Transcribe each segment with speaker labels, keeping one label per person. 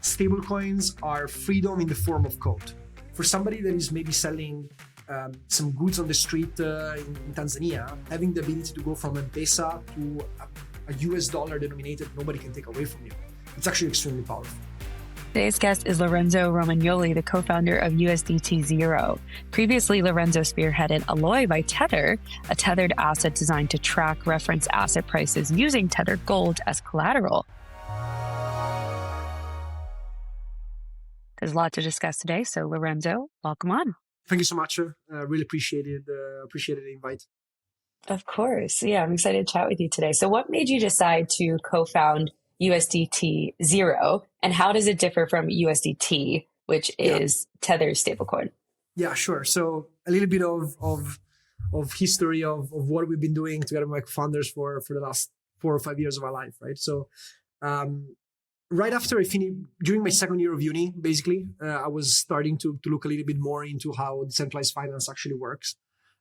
Speaker 1: stablecoins are freedom in the form of code. For somebody that is maybe selling some goods on the street in Tanzania, having the ability to go from M-Pesa to a US dollar denominated, nobody can take away from you. It's actually extremely powerful.
Speaker 2: Today's guest is Lorenzo Romagnoli, the co-founder of USDT0. Previously, Lorenzo spearheaded Alloy by Tether, a tethered asset designed to track reference asset prices using Tether Gold as collateral. There's a lot to discuss today, so Lorenzo, welcome on.
Speaker 1: Thank you so much. Really appreciated the invite.
Speaker 2: Of course. Yeah, I'm excited to chat with you today. So what made you decide to co-found USDT0, and how does it differ from USDT, which is Tether's stablecoin?
Speaker 1: Yeah, sure. So a little bit of history of what we've been doing together with my co-founders for the last 4 or 5 years of our life, right? So right after I finished, during my second year of uni, basically, I was starting to look a little bit more into how decentralized finance actually works.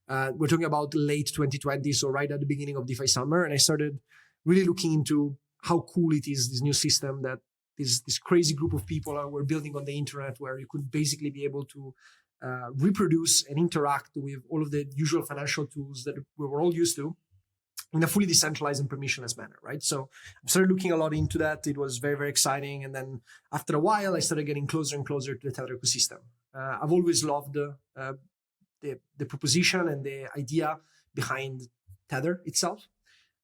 Speaker 1: We're talking about late 2020, so right at the beginning of DeFi summer, and I started really looking into how cool it is, this new system that this crazy group of people were building on the internet, where you could basically be able to reproduce and interact with all of the usual financial tools that we were all used to in a fully decentralized and permissionless manner, right? So I started looking a lot into that. It was very, very exciting. And then after a while, I started getting closer and closer to the Tether ecosystem. I've always loved the proposition and the idea behind Tether itself.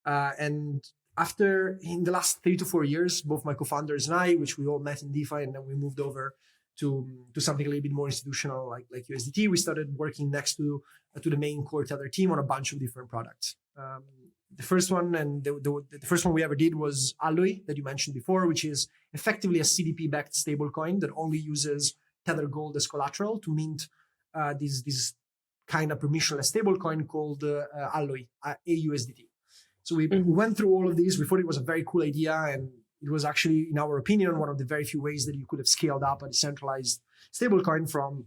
Speaker 1: And after, in the last 3 to 4 years, both my co-founders and I, which we all met in DeFi, and then we moved over to something a little bit more institutional like USDT, we started working next to the main core Tether team on a bunch of different products. The first one and the first one we ever did was Alloy, that you mentioned before, which is effectively a CDP-backed stablecoin that only uses Tether Gold as collateral to mint this kind of permissionless stablecoin called Alloy, AUSDT. So we went through all of these. We thought it was a very cool idea, and it was actually, in our opinion, one of the very few ways that you could have scaled up a decentralized stablecoin from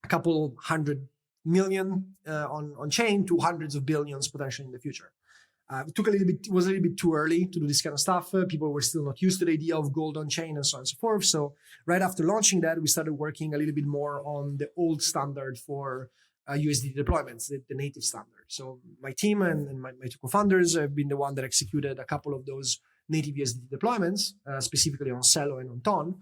Speaker 1: a couple hundred million on chain to hundreds of billions potentially in the future. It was a little bit too early to do this kind of stuff. People were still not used to the idea of gold on chain and so on and so forth. So right after launching that, we started working a little bit more on the old standard for USDT deployments, the native standard. So my team and my two co-founders have been the one that executed a couple of those native USDT deployments, specifically on Celo and on Ton.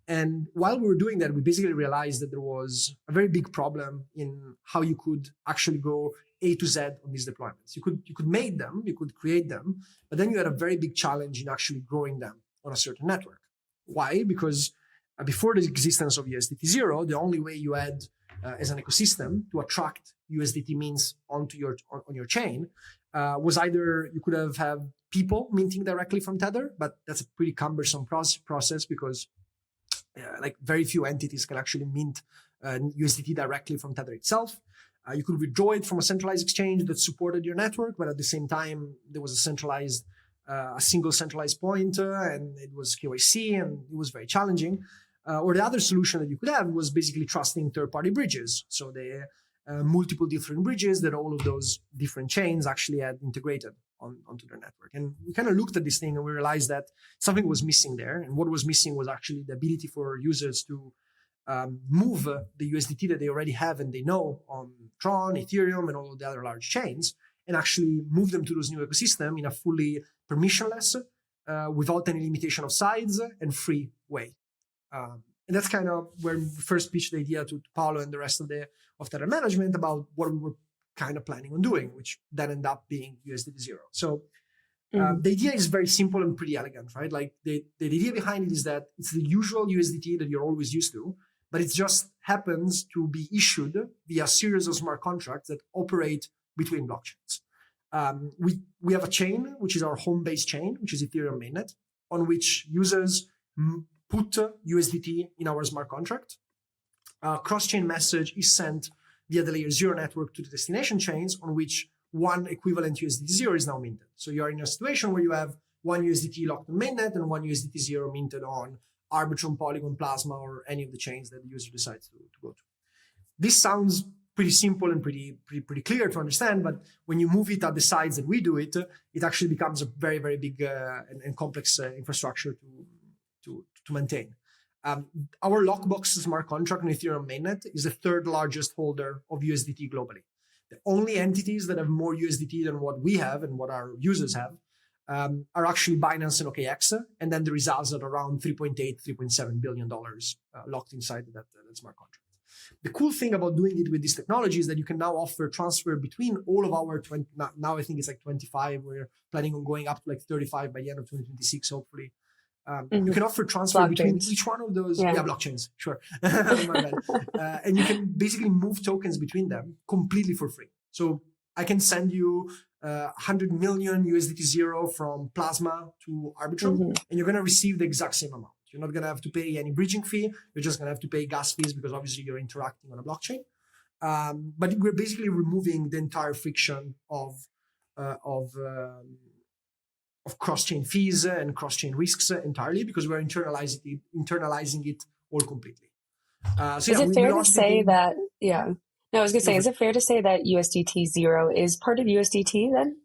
Speaker 1: And while we were doing that, we basically realized that there was a very big problem in how you could actually go A to Z on these deployments. You could make them, you could create them, but then you had a very big challenge in actually growing them on a certain network. Why? Because before the existence of USDT0, the only way you had as an ecosystem to attract USDT mints on your chain was either you could have people minting directly from Tether, but that's a pretty cumbersome process because like very few entities can actually mint USDT directly from Tether itself. You could withdraw it from a centralized exchange that supported your network, but at the same time, there was a single centralized point, and it was KYC, and it was very challenging. Or the other solution that you could have was basically trusting third-party bridges. So the multiple different bridges that all of those different chains actually had integrated onto their network. And we kind of looked at this thing and we realized that something was missing there. And what was missing was actually the ability for users to move the USDT that they already have and they know on Tron, Ethereum, and all of the other large chains, and actually move them to those new ecosystem in a fully permissionless, without any limitation of size and free way. And that's kind of where we first pitched the idea to Paolo and the rest of Tether management about what we were kind of planning on doing, which then ended up being USDT0. So the idea is very simple and pretty elegant, right? Like the idea behind it is that it's the usual USDT that you're always used to, but it just happens to be issued via a series of smart contracts that operate between blockchains. We have a chain, which is our home-based chain, which is Ethereum mainnet, on which users put USDT in our smart contract. Cross-chain message is sent via the layer 0 network to the destination chains, on which one equivalent USDT0 is now minted. So you're in a situation where you have one USDT locked on mainnet and one USDT0 minted on Arbitrum, Polygon, Plasma, or any of the chains that the user decides to go to. This sounds pretty simple and pretty clear to understand, but when you move it at the size that we do it, it actually becomes a very, very big and complex infrastructure to maintain. Our lockbox smart contract on Ethereum mainnet is the third largest holder of USDT globally. The only entities that have more USDT than what we have and what our users have are actually Binance and OKX, and then the results are around $3.8, $3.7 billion locked inside that smart contract. The cool thing about doing it with this technology is that you can now offer transfer between all of our 20, now I think it's like 25, we're planning on going up to like 35 by the end of 2026, hopefully. You can offer transfer between each one of those blockchains, sure. And you can basically move tokens between them completely for free. So I can send you 100 million USDT0 from Plasma to Arbitrum, and you're going to receive the exact same amount. You're not going to have to pay any bridging fee. You're just going to have to pay gas fees because obviously you're interacting on a blockchain. But we're basically removing the entire friction of cross-chain fees and cross-chain risks entirely because we're internalizing it all completely.
Speaker 2: Is it fair to say that, No, I was going to say, is it fair to say that USDT0 is part of USDT then?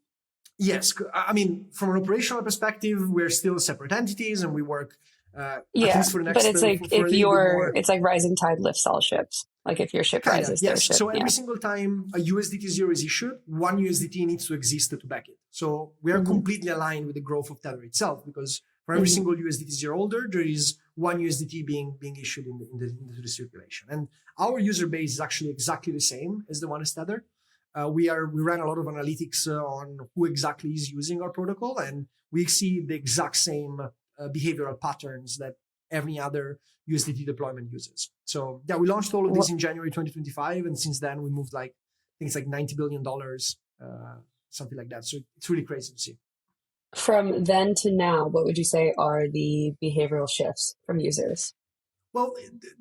Speaker 1: Yes. I mean, from an operational perspective, we're still separate entities and we work at least for the next...
Speaker 2: But it's like it's like rising tide lifts all ships. Like if your ship rises, their ship.
Speaker 1: So every single time a USDT0 is issued, one USDT needs to exist to back it. So we are completely aligned with the growth of Tether itself because for every single USDT0 holder, there is one USDT being issued into the circulation. And our user base is actually exactly the same as the one as Tether. We ran a lot of analytics on who exactly is using our protocol, and we see the exact same behavioral patterns that every other USDT deployment uses. So we launched all of this in January 2025, and since then we moved I think it's like $90 billion, something like that. So it's really crazy to see.
Speaker 2: From then to now, what would you say are the behavioral shifts from users?
Speaker 1: Well,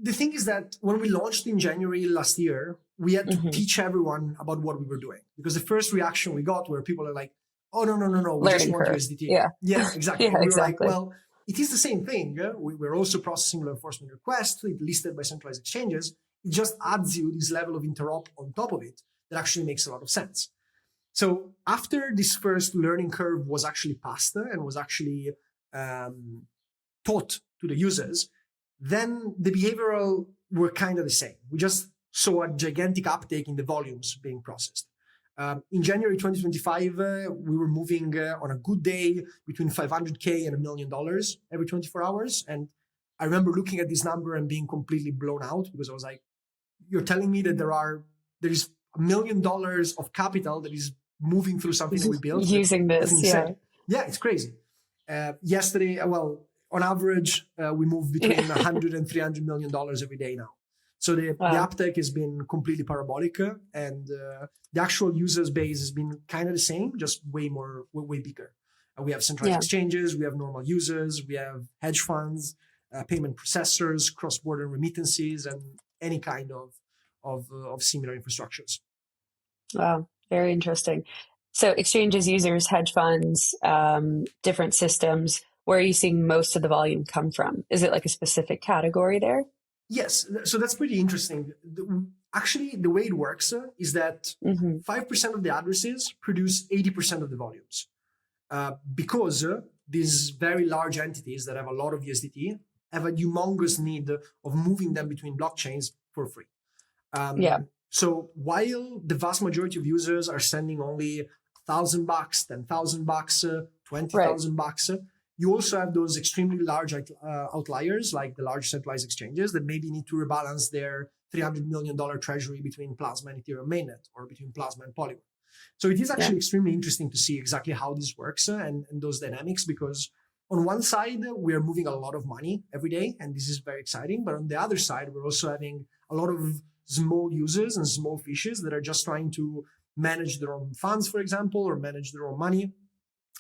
Speaker 1: the thing is that when we launched in January last year, we had to teach everyone about what we were doing because the first reaction we got where people are like, oh, no, we just want USDT. Yeah, exactly.
Speaker 2: Yeah,
Speaker 1: we were like, well, it is the same thing. Yeah? We're also processing law enforcement requests, listed by centralized exchanges. It just adds you this level of interop on top of it that actually makes a lot of sense. So after this first learning curve was actually passed and was actually taught to the users, then the behavioral were kind of the same. We just saw a gigantic uptake in the volumes being processed. In January 2025, we were moving on a good day between $500K and $1 million every 24 hours. And I remember looking at this number and being completely blown out because I was like, you're telling me that there is $1 million of capital that is moving through something that we built.
Speaker 2: Using this,
Speaker 1: Yeah, it's crazy. Yesterday, on average, we move between $100 and $300 million every day now. So the uptake has been completely parabolic, and the actual users base has been kind of the same, just way bigger. We have centralized exchanges, we have normal users, we have hedge funds, payment processors, cross-border remittances, and any kind of similar infrastructures.
Speaker 2: Wow, very interesting. So exchanges, users, hedge funds, different systems. Where are you seeing most of the volume come from? Is it like a specific category there?
Speaker 1: Yes. So that's pretty interesting. Actually, the way it works is that 5% of the addresses produce 80% of the volumes. Because these very large entities that have a lot of USDT have a humongous need of moving them between blockchains for free. So while the vast majority of users are sending only $1,000, $10,000, $20,000, you also have those extremely large outliers, like the large centralized exchanges that maybe need to rebalance their $300 million treasury between Plasma and Ethereum mainnet or between Plasma and Polygon. So it is actually extremely interesting to see exactly how this works and those dynamics, because on one side, we are moving a lot of money every day, and this is very exciting. But on the other side, we're also having a lot of small users and small fishes that are just trying to manage their own funds, for example, or manage their own money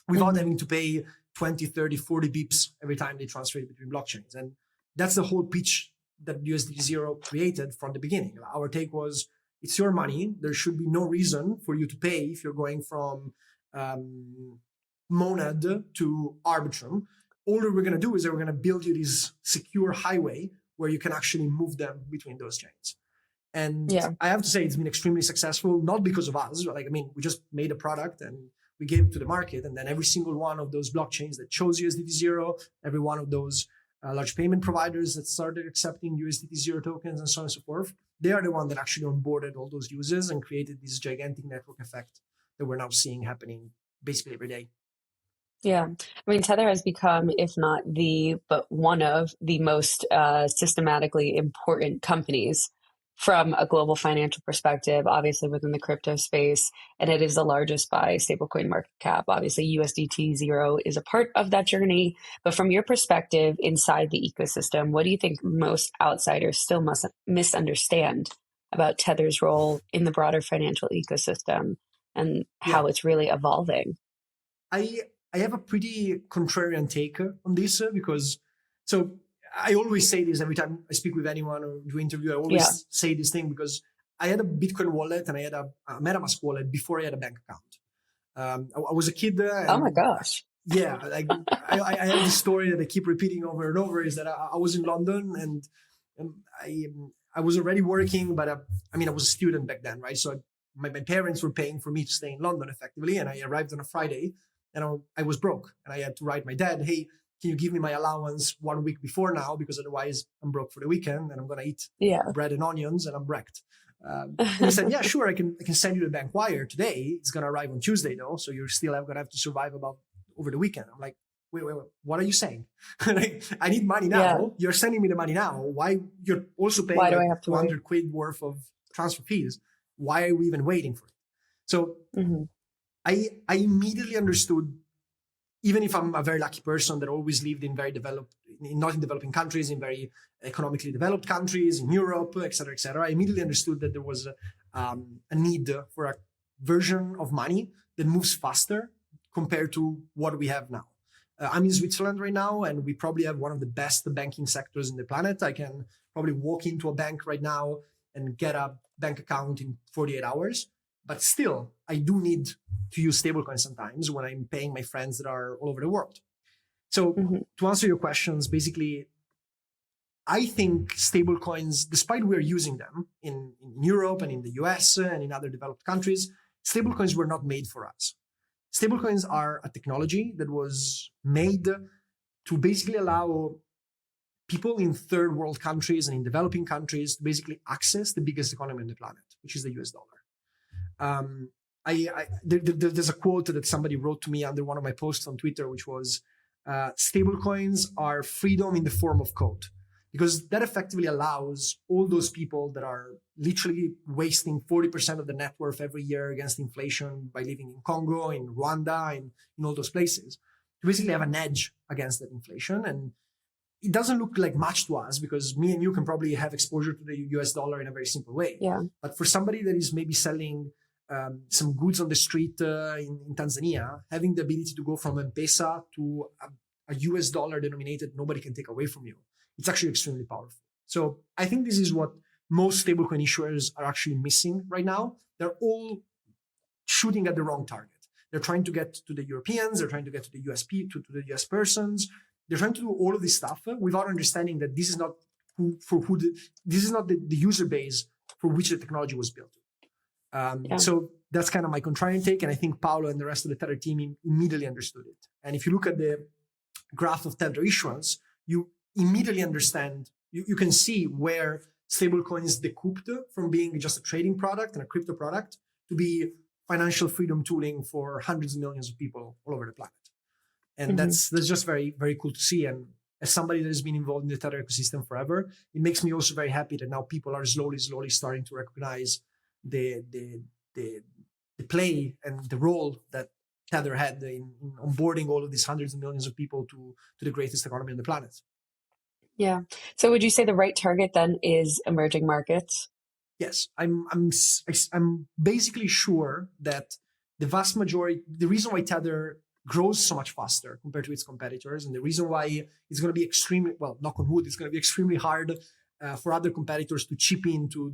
Speaker 1: without having to pay 20, 30, 40 bips every time they transfer it between blockchains. And that's the whole pitch that USDT0 created from the beginning. Our take was, it's your money. There should be no reason for you to pay if you're going from Monad to Arbitrum. All that we're going to do is that we're going to build you this secure highway where you can actually move them between those chains. And I have to say, it's been extremely successful, not because of us. We just made a product and we gave it to the market. And then every single one of those blockchains that chose USDT0, every one of those large payment providers that started accepting USDT0 tokens and so on and so forth. They are the one that actually onboarded all those users and created this gigantic network effect that we're now seeing happening basically every day.
Speaker 2: Yeah. I mean, Tether has become, if not the, but one of the most systematically important companies from a global financial perspective, obviously within the crypto space, and it is the largest by stablecoin market cap. Obviously, USDT0 is a part of that journey. But from your perspective inside the ecosystem, what do you think most outsiders still must misunderstand about Tether's role in the broader financial ecosystem and how it's really evolving?
Speaker 1: I have a pretty contrarian take on this because, so I always say this every time I speak with anyone or do interview. I always say this thing because I had a Bitcoin wallet and I had a MetaMask wallet before I had a bank account. I was a kid.
Speaker 2: Oh my gosh.
Speaker 1: Yeah, like I have this story that I keep repeating over and over is that I was in London and I was already working, but I was a student back then, right? So my parents were paying for me to stay in London effectively, and I arrived on a Friday and I was broke and I had to write my dad, hey, can you give me my allowance 1 week before now? Because otherwise I'm broke for the weekend and I'm going to eat bread and onions and I'm wrecked. And he said, yeah, sure. I can send you the bank wire today. It's going to arrive on Tuesday though. So you're still going to have to survive over the weekend. I'm like, wait, what are you saying? Like, I need money now. Yeah. You're sending me the money now. Why? You're also paying
Speaker 2: Why do I have to
Speaker 1: 200 quid worth of transfer fees. Why are we even waiting for it? So I immediately understood, even if I'm a very lucky person that always lived in not in developing countries, in very economically developed countries, in Europe, et cetera, I immediately understood that there was a need for a version of money that moves faster compared to what we have now. I'm in Switzerland right now, and we probably have one of the best banking sectors in the planet. I can probably walk into a bank right now and get a bank account in 48 hours. But still, I do need to use stablecoins sometimes when I'm paying my friends that are all over the world. So to answer your questions, basically, I think stablecoins, despite we're using them in Europe and in the US and in other developed countries, stablecoins were not made for us. Stablecoins are a technology that was made to basically allow people in third world countries and in developing countries to basically access the biggest economy on the planet, which is the US dollar. There's a quote that somebody wrote to me under one of my posts on Twitter, which was, stablecoins are freedom in the form of code, because that effectively allows all those people that are literally wasting 40% of the net worth every year against inflation by living in Congo, in Rwanda, in all those places, to basically have an edge against that inflation. And it doesn't look like much to us because me and you can probably have exposure to the US dollar in a very simple way.
Speaker 2: Yeah.
Speaker 1: But for somebody that is maybe selling some goods on the street in Tanzania, having the ability to go from M-Pesa to a US dollar denominated, nobody can take away from you. It's actually extremely powerful. So I think this is what most stablecoin issuers are actually missing right now. They're all shooting at the wrong target. They're trying to get to the Europeans. They're trying to get to the USP, to the US persons. They're trying to do all of this stuff without understanding that this is not the user base for which the technology was built. So that's kind of my contrarian take. And I think Paolo and the rest of the Tether team immediately understood it. And if you look at the graph of Tether issuance, you immediately understand, you can see where stablecoins decouped from being just a trading product and a crypto product to be financial freedom tooling for hundreds of millions of people all over the planet. And that's just very, very cool to see. And as somebody that has been involved in the Tether ecosystem forever, it makes me also very happy that now people are slowly starting to recognize the play and the role that Tether had in onboarding all of these hundreds of millions of people to the greatest economy on the planet.
Speaker 2: Yeah. So would you say the right target then is emerging markets?
Speaker 1: Yes, I'm basically sure that the vast majority, the reason why Tether grows so much faster compared to its competitors, and the reason why it's going to be extremely, well, knock on wood, it's going to be extremely hard for other competitors to chip into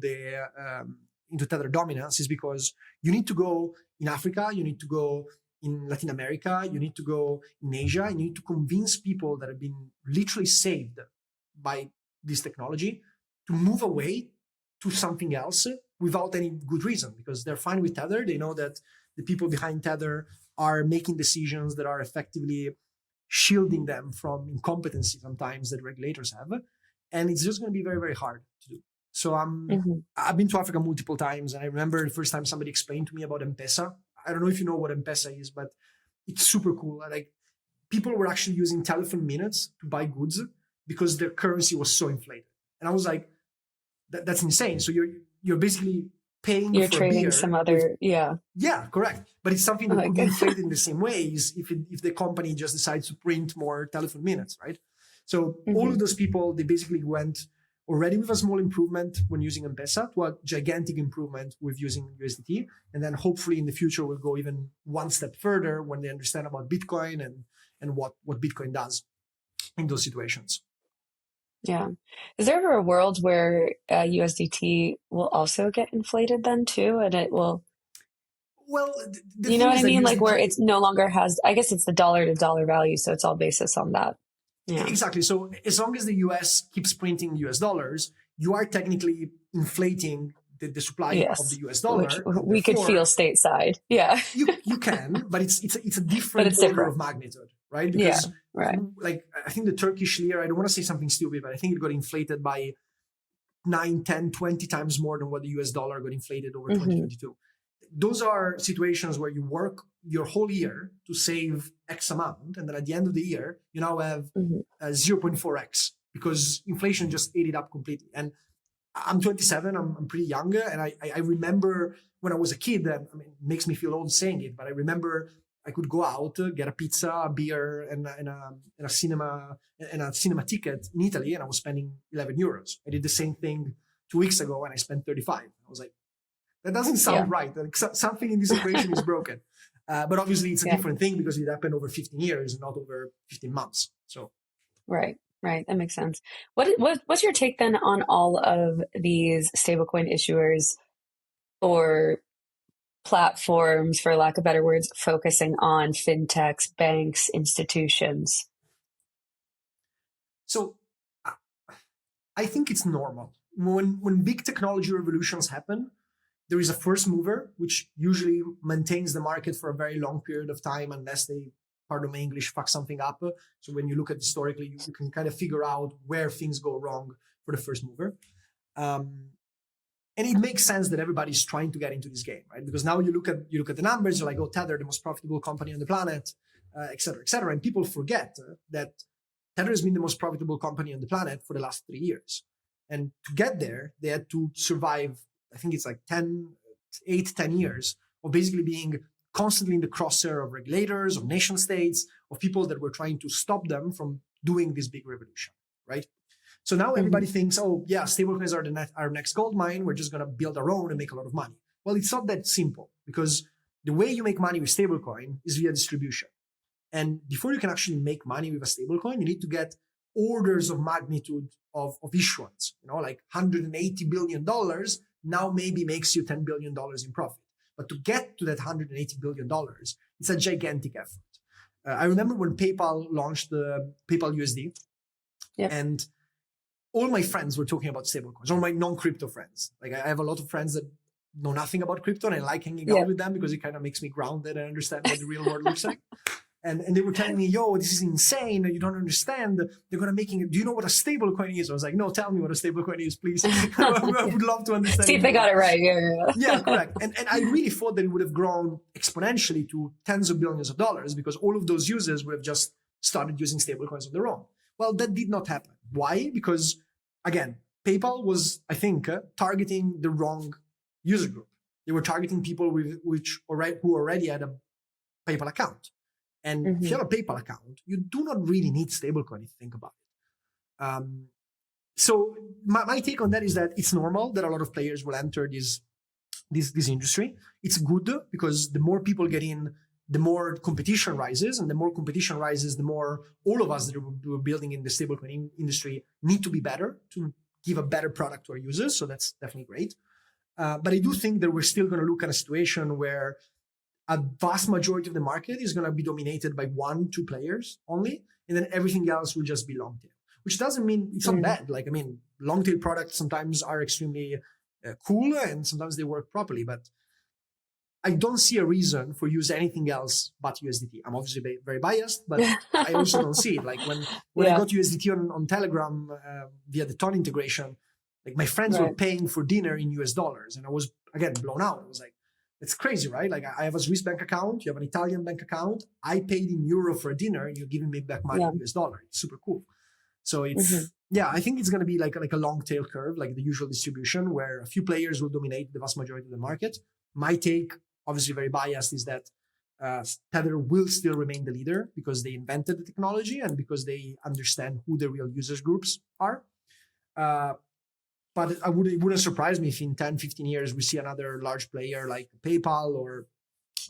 Speaker 1: into Tether dominance, is because you need to go in Africa, you need to go in Latin America, you need to go in Asia, and you need to convince people that have been literally saved by this technology to move away to something else without any good reason, because they're fine with Tether. They know that the people behind Tether are making decisions that are effectively shielding them from incompetency sometimes that regulators have. And it's just going to be very, very hard to do. So I've been to Africa multiple times, and I remember the first time somebody explained to me about M-Pesa. I don't know if you know what M-Pesa is, but it's super cool. Like, people were actually using telephone minutes to buy goods because their currency was so inflated. And I was like, that's insane. So you're basically paying
Speaker 2: you're
Speaker 1: for
Speaker 2: trading
Speaker 1: beer
Speaker 2: some other,
Speaker 1: yeah, correct. But it's something that could be inflated in the same ways if the company just decides to print more telephone minutes, right? So all of those people, they basically went already with a small improvement when using M-Pesa to a gigantic improvement with using USDT. And then hopefully in the future, we'll go even one step further when they understand about Bitcoin and what Bitcoin does in those situations.
Speaker 2: Yeah. Is there ever a world where USDT will also get inflated then too? And it will,
Speaker 1: Well,
Speaker 2: you know what I mean? Like where it's no longer has, I guess it's the dollar to dollar value. So it's all basis on that. Yeah.
Speaker 1: Exactly. So as long as the US keeps printing US dollars, you are technically inflating the supply of the US dollar.
Speaker 2: Which we could feel stateside. Yeah.
Speaker 1: you can, but it's a different order of magnitude, right? Because like, I think the Turkish lira, I don't want to say something stupid, but I think it got inflated by 9, 10, 20 times more than what the US dollar got inflated over 2022. Those are situations where you work your whole year to save X amount, and then at the end of the year, you now have 0.4x because inflation just ate it up completely. And I'm 27, I'm pretty young, and I remember when I was a kid, and I mean, it makes me feel old saying it, but I remember I could go out, get a pizza, a beer, and a cinema ticket in Italy, and I was spending 11 euros. I did the same thing 2 weeks ago, and I spent 35. I was like, that doesn't sound right. Like, something in this equation is broken. But obviously, it's a different thing because it happened over 15 years and not over 15 months. So,
Speaker 2: right. That makes sense. What's your take then on all of these stablecoin issuers or platforms, for lack of better words, focusing on fintechs, banks, institutions?
Speaker 1: So, I think it's normal. When big technology revolutions happen, there is a first mover, which usually maintains the market for a very long period of time unless they, pardon my English, fuck something up. So when you look at historically, you can kind of figure out where things go wrong for the first mover. And it makes sense that everybody's trying to get into this game, right? Because now you look at the numbers, you're like, oh, Tether, the most profitable company on the planet, et cetera, et cetera. And people forget that Tether has been the most profitable company on the planet for the last 3 years. And to get there, they had to survive, I think it's like 10 years of basically being constantly in the crosshair of regulators, of nation states, of people that were trying to stop them from doing this big revolution, right? So now everybody thinks, oh yeah, stablecoins are our next gold mine. We're just going to build our own and make a lot of money. Well, it's not that simple, because the way you make money with stablecoin is via distribution. And before you can actually make money with a stablecoin, you need to get orders of magnitude of issuance, like $180 billion now maybe makes you $10 billion in profit. But to get to that $180 billion, it's a gigantic effort. I remember when PayPal launched the PayPal USD, and all my friends were talking about stablecoins, all my non-crypto friends. Like, I have a lot of friends that know nothing about crypto, and I like hanging out with them because it kind of makes me grounded and understand what the real world looks like. And they were telling me, yo, this is insane. You don't understand. They're going to making it. Do you know what a stable coin is? I was like, no, tell me what a stable coin is, please. I would love to understand.
Speaker 2: See if they got it right.
Speaker 1: Yeah, correct. And I really thought that it would have grown exponentially to tens of billions of dollars because all of those users would have just started using stable coins on their own. Well, that did not happen. Why? Because, again, PayPal was, I think, targeting the wrong user group. They were targeting people who already had a PayPal account. And if you have a PayPal account, you do not really need stablecoin if you think about it. So my take on that is that it's normal that a lot of players will enter this industry. It's good because the more people get in, the more competition rises, and the more competition rises, the more all of us that are building in the stablecoin industry need to be better to give a better product to our users. So that's definitely great. But I do think that we're still going to look at a situation where a vast majority of the market is going to be dominated by 1-2 players only, and then everything else will just be long tail, which doesn't mean it's not bad. Like, I mean, long tail products sometimes are extremely cool and sometimes they work properly, but I don't see a reason for use anything else but USDT. I'm obviously very biased, but I also don't see it. Like when I got USDT on Telegram via the Ton integration, like my friends were paying for dinner in US dollars, and I was again blown out. I was like, it's crazy, right? Like I have a Swiss bank account, you have an Italian bank account. I paid in euro for a dinner, and you're giving me back money in US dollar. It's super cool. So it's I think it's going to be like a long tail curve, like the usual distribution, where a few players will dominate the vast majority of the market. My take, obviously very biased, is that Tether will still remain the leader because they invented the technology and because they understand who the real users groups are. But it wouldn't surprise me if in 10, 15 years we see another large player like PayPal or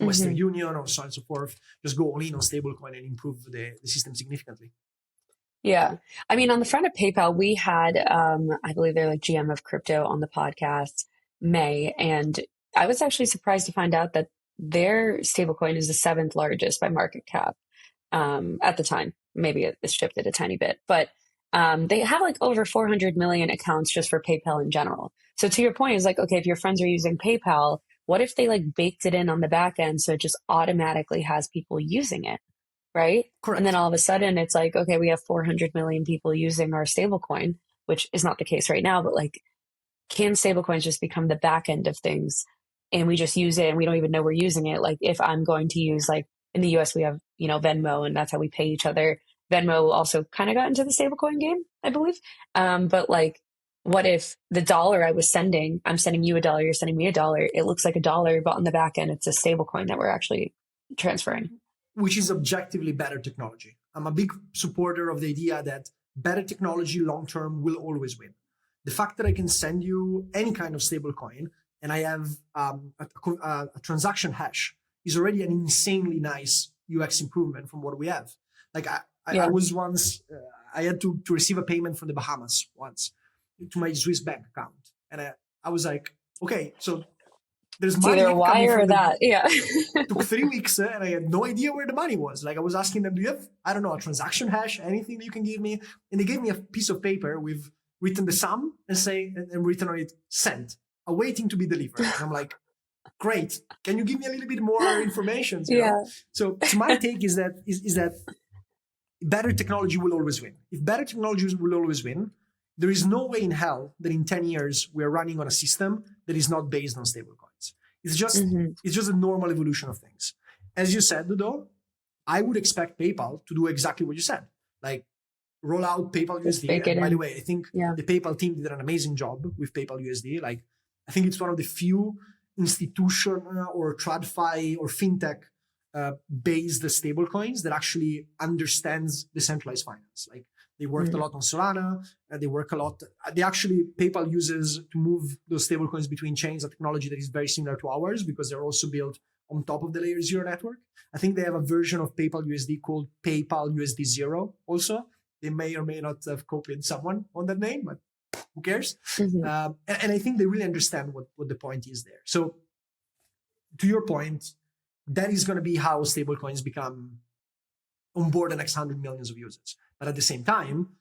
Speaker 1: Western Union or so on and so forth just go all in on stablecoin and improve the system significantly.
Speaker 2: Yeah. I mean, on the front of PayPal, we had, I believe they're like GM of crypto on the podcast, May, and I was actually surprised to find out that their stablecoin is the 7th largest by market cap at the time. Maybe it's shifted a tiny bit, but they have like over 400 million accounts just for PayPal in general. So to your point, is like, okay, if your friends are using PayPal, what if they like baked it in on the back end so it just automatically has people using it, right?
Speaker 1: Correct.
Speaker 2: And then all of a sudden it's like, okay, we have 400 million people using our stablecoin, which is not the case right now, but like, can stablecoins just become the back end of things and we just use it and we don't even know we're using it? Like if I'm going to use, like in the US, we have, Venmo, and that's how we pay each other. Venmo also kind of got into the stablecoin game, I believe. But like, what if the dollar I'm sending you $1, you're sending me $1. It looks like $1, but on the back end, it's a stablecoin that we're actually transferring.
Speaker 1: Which is objectively better technology. I'm a big supporter of the idea that better technology long-term will always win. The fact that I can send you any kind of stablecoin and I have a transaction hash is already an insanely nice UX improvement from what we have. Like I was once, I had to receive a payment from the Bahamas once to my Swiss bank account. And I was like, okay, so there's money.
Speaker 2: Either a wire or that. Yeah.
Speaker 1: It took 3 weeks and I had no idea where the money was. Like I was asking them, do you have, I don't know, a transaction hash, anything that you can give me? And they gave me a piece of paper with written the sum and written on it, sent, awaiting to be delivered. And I'm like, great. Can you give me a little bit more information? You know? So my take is that better technology will always win. If better technologies will always win, there is no way in hell that in 10 years we're running on a system that is not based on stablecoins. It's just a normal evolution of things. As you said, though, I would expect PayPal to do exactly what you said, like roll out PayPal USD. And by the way, I think the PayPal team did an amazing job with PayPal USD. Like I think it's one of the few institution or TradFi or fintech based stablecoins that actually understands decentralized finance. Like they worked a lot on Solana. They work a lot. PayPal uses to move those stablecoins between chains a technology that is very similar to ours because they're also built on top of the Layer 0 network. I think they have a version of PayPal USD called PayPal USD0 also. They may or may not have copied someone on that name, but who cares? And I think they really understand what the point is there. So to your point, that is going to be how stablecoins become on board the next 100 millions of users. But at the same time,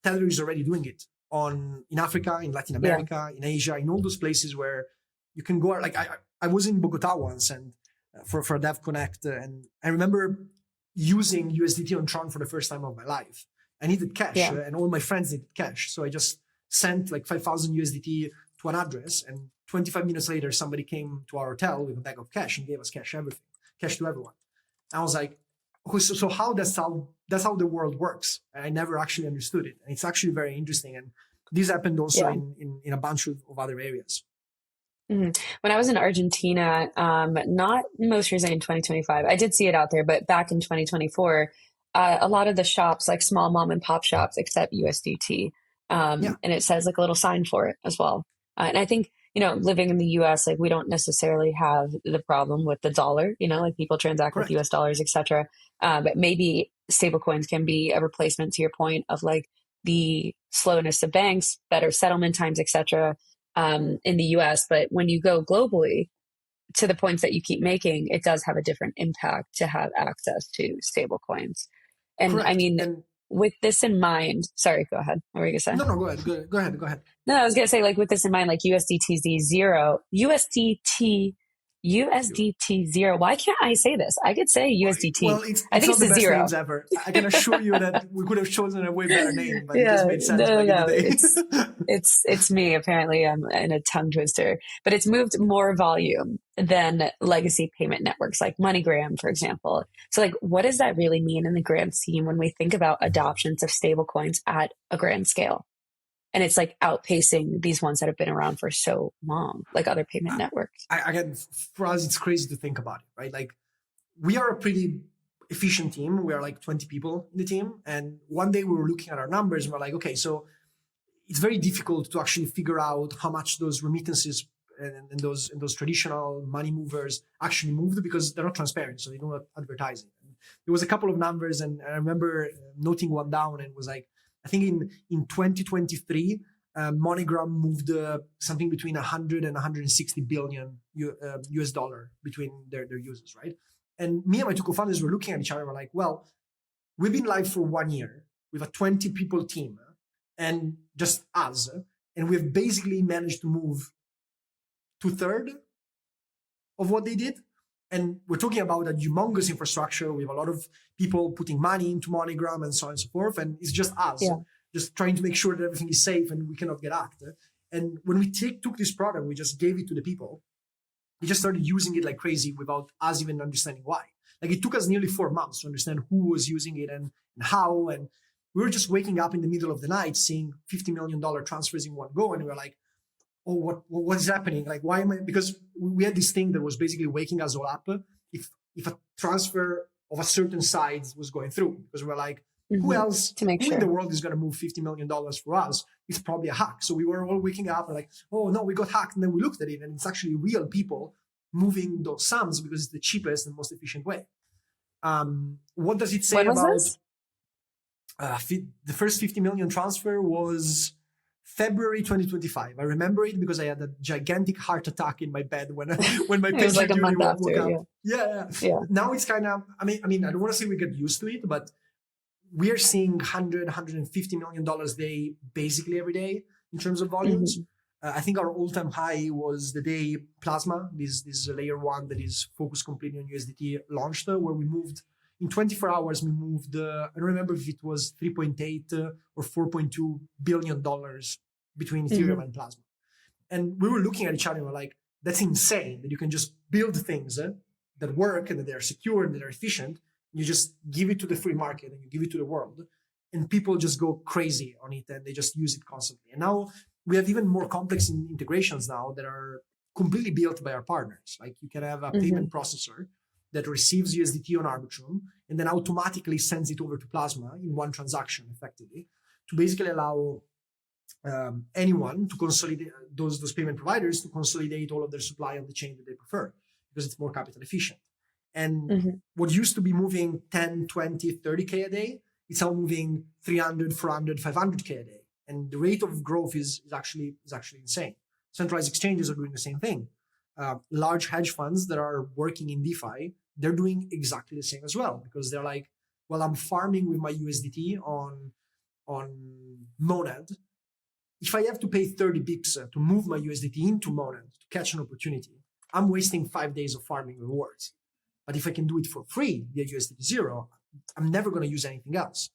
Speaker 1: Tether is already doing it in Africa, in Latin America, in Asia, in all those places where you can go. Like I was in Bogota once and for a Dev Connect, and I remember using USDT on Tron for the first time of my life. I needed cash and all my friends needed cash. So I just sent like 5,000 USDT to an address, and 25 minutes later, somebody came to our hotel with a bag of cash and gave us cash to everyone. And I was like, so how that's how the world works. And I never actually understood it. And it's actually very interesting. And this happened also in a bunch of other areas.
Speaker 2: When I was in Argentina, not most recently in 2025, I did see it out there, but back in 2024, a lot of the shops, like small mom and pop shops, accept USDT. And it says like a little sign for it as well. And I think, living in the US, like we don't necessarily have the problem with the dollar, like people transact with US dollars, et cetera. But maybe stablecoins can be a replacement, to your point, of like the slowness of banks, better settlement times, et cetera, in the US. But when you go globally, to the points that you keep making, it does have a different impact to have access to stablecoins. And I mean, with this in mind, sorry, go ahead. What were you going to say?
Speaker 1: No, go ahead. Go ahead.
Speaker 2: No, I was going to say, like, with this in mind, like USDT0, USDT0. Why can't I say this? I could say USDT.
Speaker 1: Well, it's
Speaker 2: I think
Speaker 1: not the
Speaker 2: it's a
Speaker 1: best
Speaker 2: zero.
Speaker 1: names ever. I can assure you that we could have chosen a way better name, but it
Speaker 2: Yeah,
Speaker 1: just made sense back in the day.
Speaker 2: it's me. Apparently, I'm in a tongue twister. But it's moved more volume than legacy payment networks like MoneyGram, for example. So, like, what does that really mean in the grand scheme when we think about adoptions of stablecoins at a grand scale? And it's like outpacing these ones that have been around for so long, like other payment networks.
Speaker 1: Again, for us, it's crazy to think about it, right? Like, we are a pretty efficient team. We are like 20 people in the team. And one day we were looking at our numbers and we're like, okay, so it's very difficult to actually figure out how much those remittances and those traditional money movers actually moved, because they're not transparent, so they don't advertise it. And there was a couple of numbers, and I remember noting one down, and it was like, I think in 2023, MoneyGram moved something between 100 and 160 billion US dollar between their users, right? And me and my two co-founders were looking at each other and we're like, well, we've been live for 1 year with a 20 people team and just us, and we've basically managed to move 2/3 of what they did. And we're talking about a humongous infrastructure. We have a lot of people putting money into MoneyGram and so on and so forth. And it's just us, just trying to make sure that everything is safe and we cannot get hacked. And when we took this product, we just gave it to the people. We just started using it like crazy without us even understanding why. Like, it took us nearly 4 months to understand who was using it and how. And we were just waking up in the middle of the night, seeing $50 million transfers in one go. And we were like, oh, what is happening? Like, why am I? Because we had this thing that was basically waking us all up if a transfer of a certain size was going through. Because we were like, who else in the world is going to move $50 million for us? It's probably a hack. So we were all waking up and like, oh no, we got hacked. And then we looked at it and it's actually real people moving those sums because it's the cheapest and most efficient way. What does it say about the first 50 million transfer? Was February 2025. I remember it because I had a gigantic heart attack in my bed when my patient like woke up. Yeah. Now it's kind of, I mean, I don't want to say we get used to it, but we are seeing $150 million a day basically every day in terms of volumes. I think our all-time high was the day Plasma, this layer one that is focused completely on USDT, launched, where we moved in 24 hours. We moved, I don't remember if it was 3.8 or $4.2 billion between Ethereum and Plasma. And we were looking at each other and we're like, that's insane that you can just build things that work and that they're secure and that are efficient. You just give it to the free market and you give it to the world, and people just go crazy on it and they just use it constantly. And now we have even more complex integrations now that are completely built by our partners. Like, you can have a payment processor that receives USDT on Arbitrum and then automatically sends it over to Plasma in one transaction, effectively, to basically allow anyone to consolidate, those payment providers to consolidate all of their supply on the chain that they prefer, because it's more capital efficient. And what used to be moving 10, 20, 30K a day, it's now moving 300, 400, 500K a day. And the rate of growth is actually insane. Centralized exchanges are doing the same thing. Large hedge funds that are working in DeFi, they're doing exactly the same as well, because they're like, well, I'm farming with my USDT on Moat. If I have to pay 30 bips to move my USDT into Moat to catch an opportunity, I'm wasting 5 days of farming rewards. But if I can do it for free via USDT0, I'm never going to use anything else.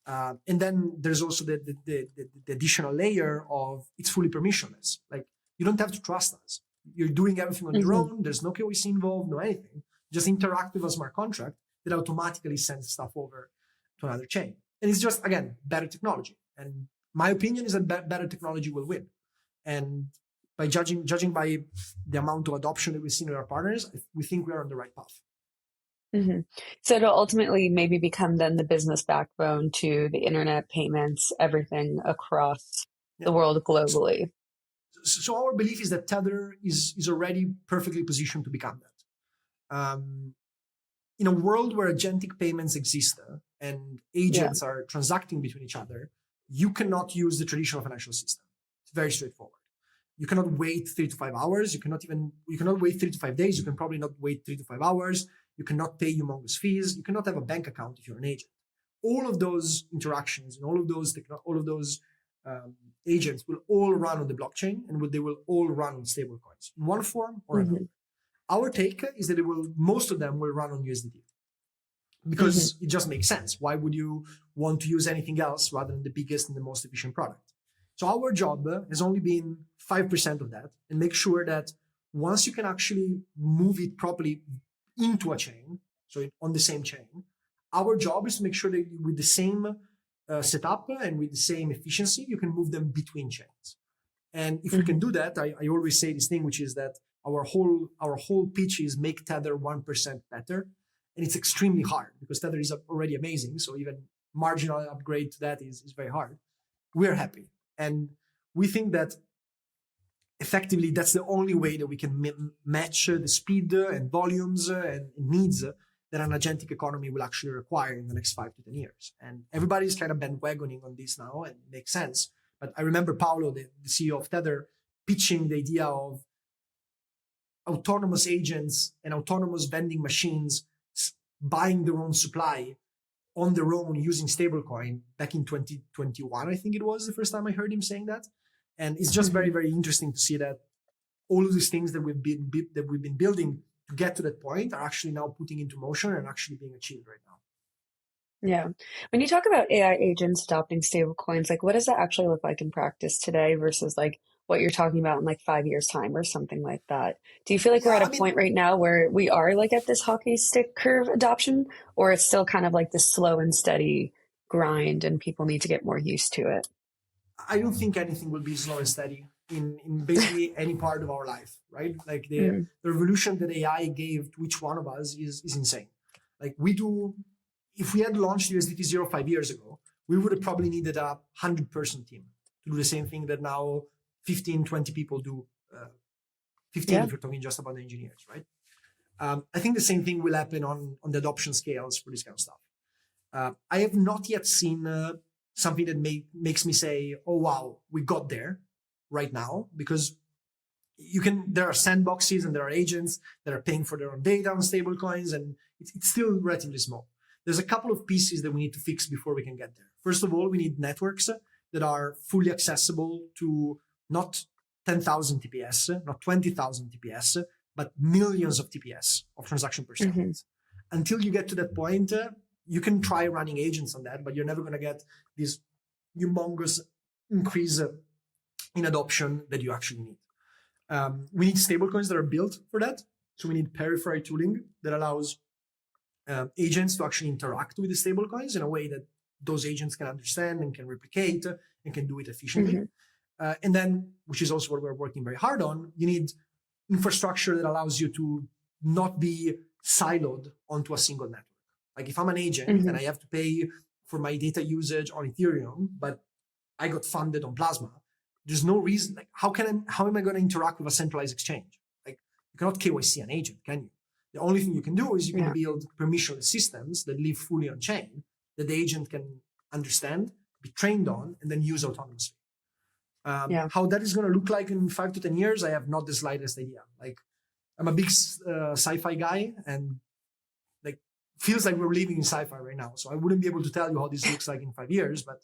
Speaker 1: And then there's also the additional layer of it's fully permissionless. Like, you don't have to trust us. You're doing everything on your own. There's no KYC involved, no anything. Just interact with a smart contract that automatically sends stuff over to another chain. And it's just, again, better technology. And my opinion is that better technology will win. And by judging by the amount of adoption that we've seen with our partners, we think we are on the right path.
Speaker 2: So to ultimately maybe become then the business backbone to the internet, payments, everything across the world globally.
Speaker 1: So our belief is that Tether is already perfectly positioned to become that. In a world where agentic payments exist and agents are transacting between each other, you cannot use the traditional financial system. It's very straightforward. You cannot wait 3 to 5 hours. You cannot wait 3 to 5 days. You can probably not wait 3 to 5 hours. You cannot pay humongous fees. You cannot have a bank account if you're an agent. All of those interactions and all of those agents will all run on the blockchain, and they will all run on stablecoins in one form or another. Our take is that most of them will run on USDT because it just makes sense. Why would you want to use anything else rather than the biggest and the most efficient product? So our job has only been 5% of that, and make sure that once you can actually move it properly into a chain, so on the same chain, our job is to make sure that with the same setup and with the same efficiency, you can move them between chains. And if we can do that, I always say this thing, which is that our whole pitch is make Tether 1% better. And it's extremely hard because Tether is already amazing. So even marginal upgrade to that is very hard. We're happy. And we think that effectively that's the only way that we can match the speed and volumes and needs that an agentic economy will actually require in the next 5 to 10 years. And everybody's kind of bandwagoning on this now, and it makes sense. But I remember Paolo, the CEO of Tether, pitching the idea of autonomous agents and autonomous vending machines buying their own supply on their own using stablecoin back in 2021, I think it was the first time I heard him saying that. And it's just very, very interesting to see that all of these things that we've been building to get to that point are actually now putting into motion and actually being achieved right now.
Speaker 2: Yeah. When you talk about AI agents adopting stablecoins, like what does that actually look like in practice today versus like what you're talking about in like 5 years time or something like that? Do you feel like we're at a point right now where we are like at this hockey stick curve adoption, or it's still kind of like this slow and steady grind and people need to get more used to it?
Speaker 1: I don't think anything will be slow and steady in basically any part of our life, right? Like the revolution that AI gave to each one of us is insane. Like if we had launched USDT0 5 years ago, we would have probably needed a 100-person team to do the same thing that now 15, 20 people do. 15 if you're talking just about the engineers, right? I think the same thing will happen on the adoption scales for this kind of stuff. I have not yet seen something that makes me say, oh, wow, we got there right now, because there are sandboxes and there are agents that are paying for their own data on stablecoins, and it's still relatively small. There's a couple of pieces that we need to fix before we can get there. First of all, we need networks that are fully accessible to not 10,000 TPS, not 20,000 TPS, but millions of TPS of transaction per second. Until you get to that point, you can try running agents on that, but you're never going to get this humongous increase in adoption that you actually need. We need stablecoins that are built for that. So we need peripheral tooling that allows agents to actually interact with the stablecoins in a way that those agents can understand and can replicate and can do it efficiently. And then, which is also what we're working very hard on, you need infrastructure that allows you to not be siloed onto a single network. Like if I'm an agent and I have to pay for my data usage on Ethereum, but I got funded on Plasma, there's no reason. Like how am I going to interact with a centralized exchange? Like you cannot KYC an agent, can you? The only thing you can do is you can build permissionless systems that live fully on chain that the agent can understand, be trained on, and then use autonomously. How that is going to look like in 5 to 10 years, I have not the slightest idea. Like I'm a big sci-fi guy, and like feels like we're living in sci-fi right now. So I wouldn't be able to tell you how this looks like in 5 years. But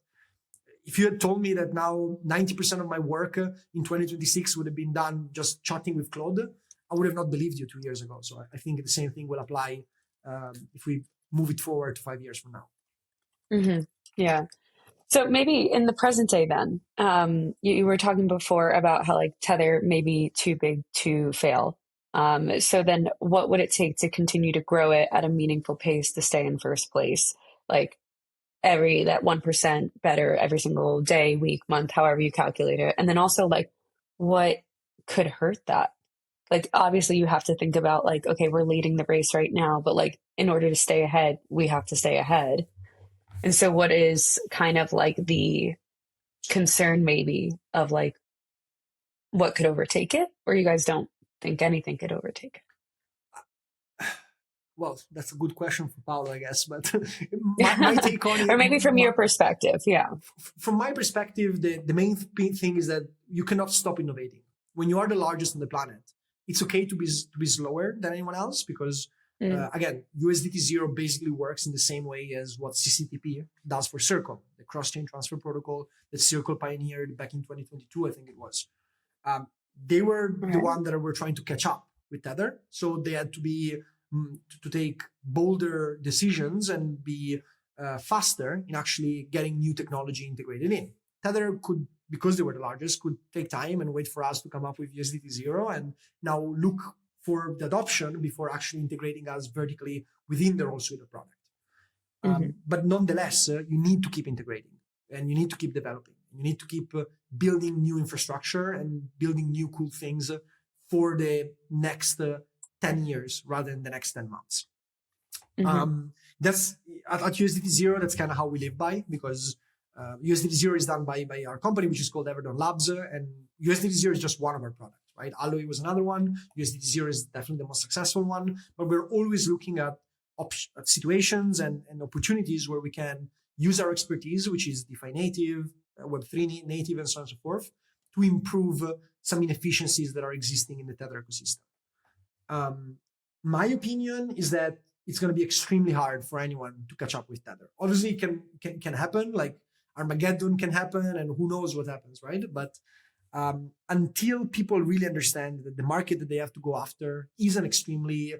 Speaker 1: if you had told me that now 90% of my work in 2026 would have been done just chatting with Claude, I would have not believed you 2 years ago. So I think the same thing will apply if we move it forward to 5 years from now.
Speaker 2: Yeah. So maybe in the present day then, you were talking before about how like Tether may be too big to fail. So then what would it take to continue to grow it at a meaningful pace to stay in first place? Like that 1% better every single day, week, month, however you calculate it. And then also like what could hurt that? Like, obviously you have to think about like, okay, we're leading the race right now, but like in order to stay ahead, we have to stay ahead. And so what is kind of like the concern maybe of like what could overtake it, or you guys don't think anything could overtake it?
Speaker 1: Well, that's a good question for Paolo, I guess, but my take on it...
Speaker 2: Or maybe from your perspective, yeah.
Speaker 1: From my perspective, the main thing is that you cannot stop innovating. When you are the largest on the planet, it's okay to be slower than anyone else because, again, USDT0 basically works in the same way as what CCTP does for Circle, the cross-chain transfer protocol that Circle pioneered back in 2022, I think it was. They were the one that were trying to catch up with Tether. So they had to take bolder decisions and be faster in actually getting new technology integrated in. Tether could, because they were the largest, could take time and wait for us to come up with USDT0 and now look for the adoption before actually integrating us vertically within their own suite of product. But nonetheless, you need to keep integrating and you need to keep developing. You need to keep building new infrastructure and building new cool things for the next 10 years rather than the next 10 months. That's at USDT0, that's kind of how we live by, because USDT0 is done by our company, which is called Everdon Labs, and USDT0 is just one of our products, right? Alloy was another one. USDT0 is definitely the most successful one, but we're always looking at situations and opportunities where we can use our expertise, which is DeFi native, Web3 native, and so on and so forth, to improve some inefficiencies that are existing in the Tether ecosystem. My opinion is that it's going to be extremely hard for anyone to catch up with Tether. Obviously, it can happen, like Armageddon can happen, and who knows what happens, right? But until people really understand that the market that they have to go after is an extremely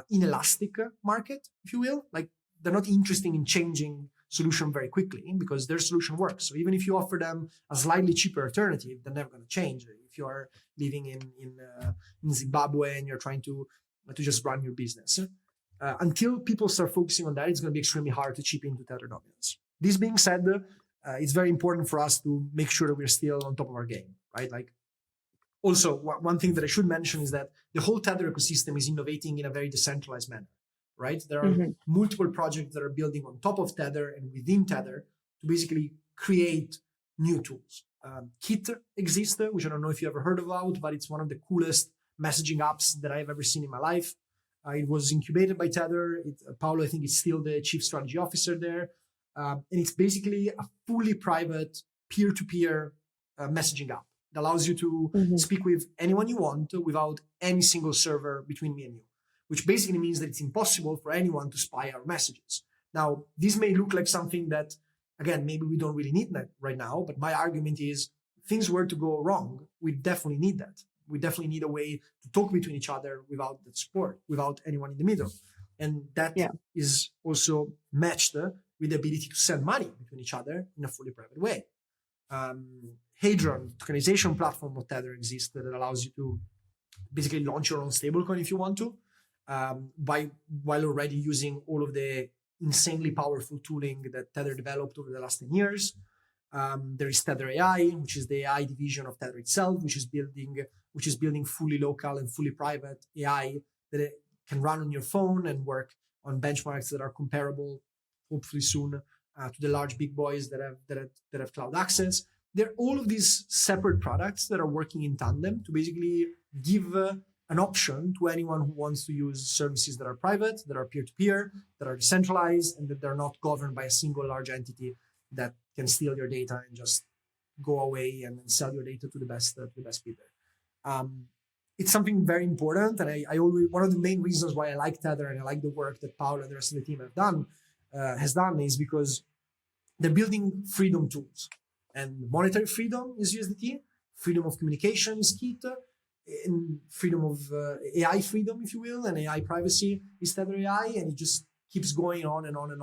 Speaker 1: inelastic market, if you will, like they're not interested in changing solution very quickly because their solution works. So even if you offer them a slightly cheaper alternative, they're never going to change. If you are living in Zimbabwe and you're trying to just run your business, until people start focusing on that, it's going to be extremely hard to chip into Tether dominance. This being said, it's very important for us to make sure that we're still on top of our game, right? Like, also, one thing that I should mention is that the whole Tether ecosystem is innovating in a very decentralized manner, right? There are multiple projects that are building on top of Tether and within Tether to basically create new tools. Kit exists, which I don't know if you ever heard about, but it's one of the coolest messaging apps that I've ever seen in my life. It was incubated by Tether. Paolo, I think, is still the chief strategy officer there. And it's basically a fully private peer-to-peer messaging app that allows you to speak with anyone you want without any single server between me and you, which basically means that it's impossible for anyone to spy our messages. Now, this may look like something that, again, maybe we don't really need that right now, but my argument is if things were to go wrong, we definitely need that. We definitely need a way to talk between each other without that support, without anyone in the middle. And that is also matched with the ability to send money between each other in a fully private way. Hadron, the tokenization platform of Tether exists that allows you to basically launch your own stablecoin if you want to, while already using all of the insanely powerful tooling that Tether developed over the last 10 years. There is Tether AI, which is the AI division of Tether itself, which is building fully local and fully private AI that it can run on your phone and work on benchmarks that are comparable, hopefully soon, to the large big boys that have cloud access. There are all of these separate products that are working in tandem to basically give an option to anyone who wants to use services that are private, that are peer-to-peer, that are decentralized, and that they're not governed by a single large entity that can steal your data and just go away and sell your data to the best bidder. It's something very important, and I always, one of the main reasons why I like Tether and I like the work that Paolo and the rest of the team has done is because they're building freedom tools, and monetary freedom is USDT, freedom of communication is Kit, and freedom of AI freedom, if you will, and AI privacy is Tether AI, and it just keeps going on and on and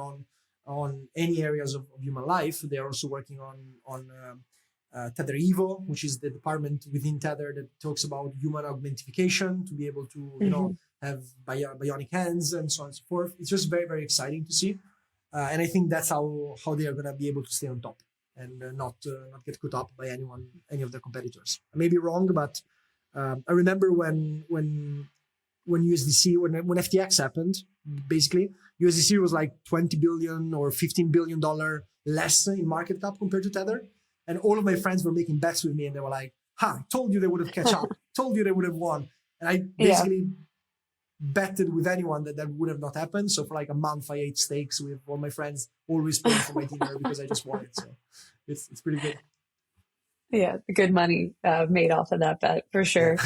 Speaker 1: on any areas of human life. They're also working on Tether Evo, which is the department within Tether that talks about human augmentification to be able to have bionic hands and so on and so forth. It's just very, very exciting to see, and I think that's how they are going to be able to stay on top and not get caught up by any of their competitors. I may be wrong, but I remember when USDC, when FTX happened, basically USDC was like $20 billion or $15 billion less in market cap compared to Tether. And all of my friends were making bets with me and they were like, I told you they would have catch up, told you they would have won. And I basically betted with anyone that would have not happened. So for like a month, I ate steaks with all my friends, always paying for my dinner because I just won it. So it's pretty good.
Speaker 2: Yeah, good money made off of that bet for sure.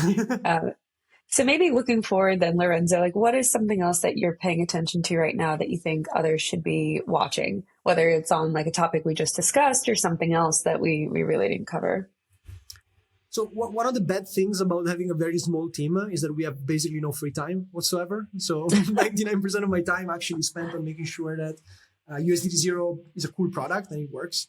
Speaker 2: So maybe looking forward then, Lorenzo, like what is something else that you're paying attention to right now that you think others should be watching, whether it's on like a topic we just discussed or something else that we really didn't cover?
Speaker 1: So one of the bad things about having a very small team is that we have basically no free time whatsoever. So 99% of my time actually spent on making sure that USDT0 is a cool product and it works.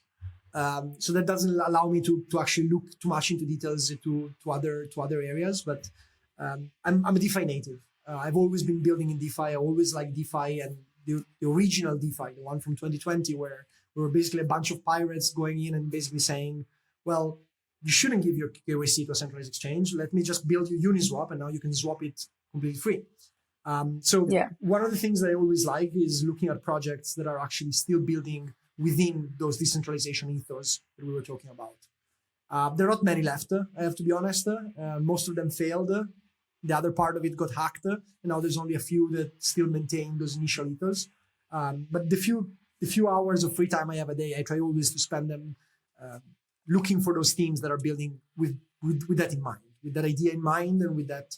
Speaker 1: So that doesn't allow me to actually look too much into details to other areas. But I'm a DeFi native. I've always been building in DeFi. I always like DeFi and the original DeFi, the one from 2020, where we were basically a bunch of pirates going in and basically saying, well, you shouldn't give your KYC to a centralized exchange. Let me just build you Uniswap, and now you can swap it completely free. One of the things that I always like is looking at projects that are actually still building within those decentralization ethos that we were talking about. There are not many left, I have to be honest. Most of them failed. The other part of it got hacked, and now there's only a few that still maintain those initial ethos. But the few hours of free time I have a day, I try always to spend them looking for those teams that are building with that in mind, with that idea in mind, and with that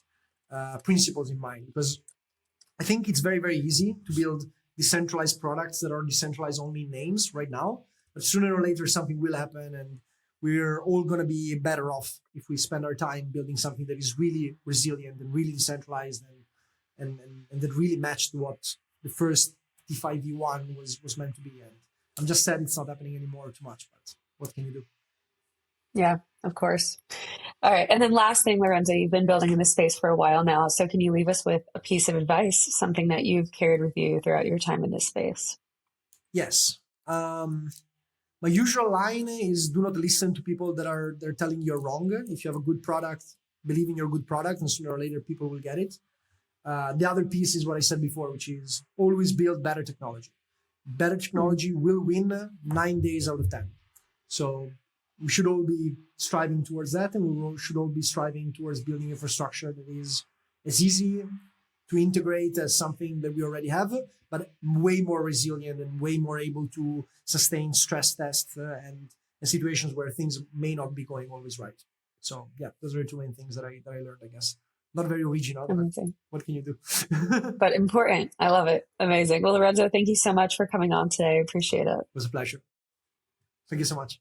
Speaker 1: principles in mind. Because I think it's very, very easy to build decentralized products that are decentralized only in names right now. But sooner or later, something will happen, and we're all going to be better off if we spend our time building something that is really resilient and really decentralized and that really matched what the first DeFi V1 was meant to be. And I'm just sad it's not happening anymore too much, but what can you do?
Speaker 2: Yeah, of course. All right. And then last thing, Lorenzo, you've been building in this space for a while now. So can you leave us with a piece of advice, something that you've carried with you throughout your time in this space?
Speaker 1: Yes. My usual line is do not listen to people they're telling you're wrong. If you have a good product, believe in your good product, and sooner or later people will get it. The other piece is what I said before, which is always build better technology. Better technology will win 9 days out of 10. So we should all be striving towards that, and we should all be striving towards building infrastructure that is as easy to integrate as something that we already have, but way more resilient and way more able to sustain stress tests and situations where things may not be going always right. So yeah, those are the two main things that I learned, I guess. Not very original,
Speaker 2: Amazing.
Speaker 1: What can you do?
Speaker 2: But important. I love it. Amazing. Well, Lorenzo, thank you so much for coming on today. I appreciate it.
Speaker 1: It was a pleasure. Thank you so much.